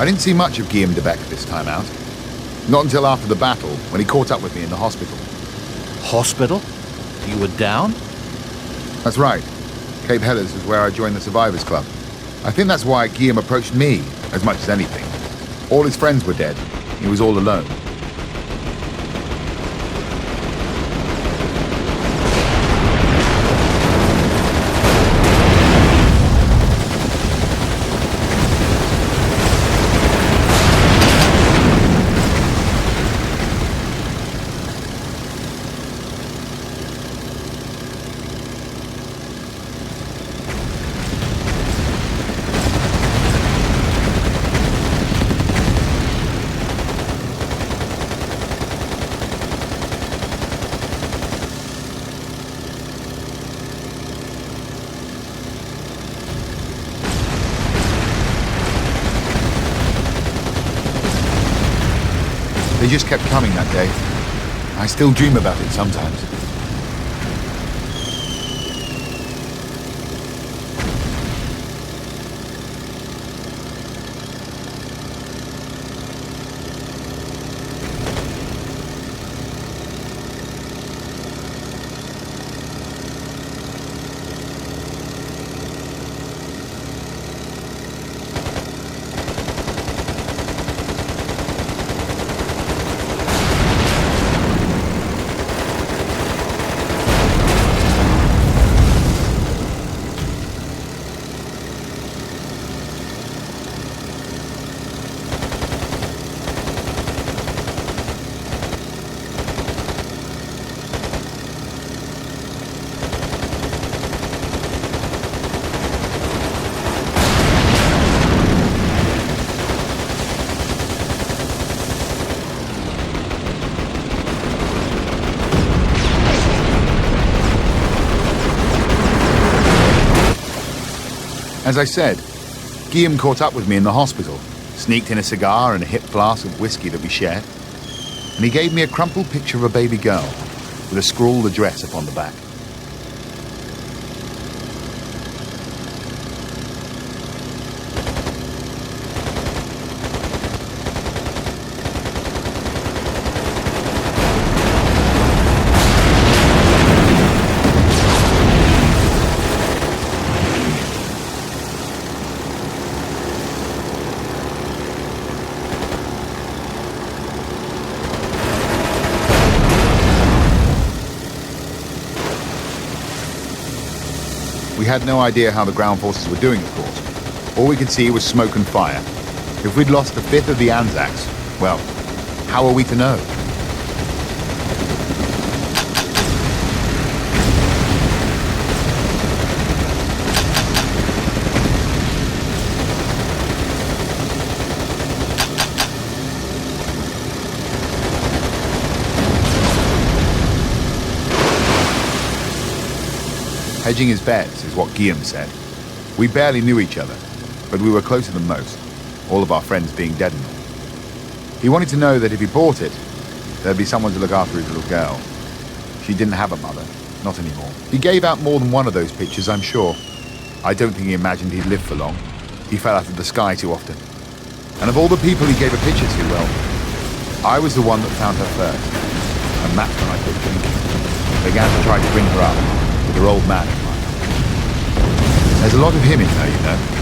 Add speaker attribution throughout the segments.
Speaker 1: I didn't see much of Guillaume de Beck this time out. Not until after the battle, when he caught up with me in the hospital.
Speaker 2: Hospital? You were down?
Speaker 1: That's right. Cape Helles is where I joined the Survivors Club. I think that's why Guillaume approached me, as much as anything. All his friends were dead. He was all alone. They just kept coming that day. I still dream about it sometimes. As I said, Guillaume caught up with me in the hospital, sneaked in a cigar and a hip flask of whiskey that we shared, and he gave me a crumpled picture of a baby girl with a scrawled address upon the back. We had no idea how the ground forces were doing, of course. All we could see was smoke and fire. If we'd lost a fifth of the Anzacs, well, how are we to know? Hedging his bets is what Guillaume said. We barely knew each other, but we were closer than most, all of our friends being dead and all. He wanted to know that if he bought it, there'd be someone to look after his little girl. She didn't have a mother, not anymore. He gave out more than one of those pictures, I'm sure. I don't think he imagined he'd live for long. He fell out of the sky too often. And of all the people he gave a picture to, well, I was the one that found her first. And that's when I quit drinking. Began to try to bring her up, with her old man in mind. There's a lot of him in her, you know.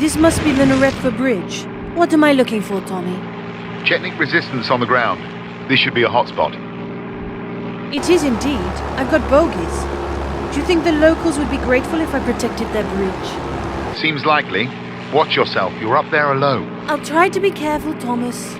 Speaker 3: This must be the Naretva Bridge. What am I looking for, Tommy?
Speaker 1: Chetnik resistance on the ground. This should be a hotspot.
Speaker 3: It is indeed. I've got bogies. Do you think the locals would be grateful if I protected their bridge?
Speaker 1: Seems likely. Watch yourself. You're up there alone.
Speaker 3: I'll try to be careful, Thomas.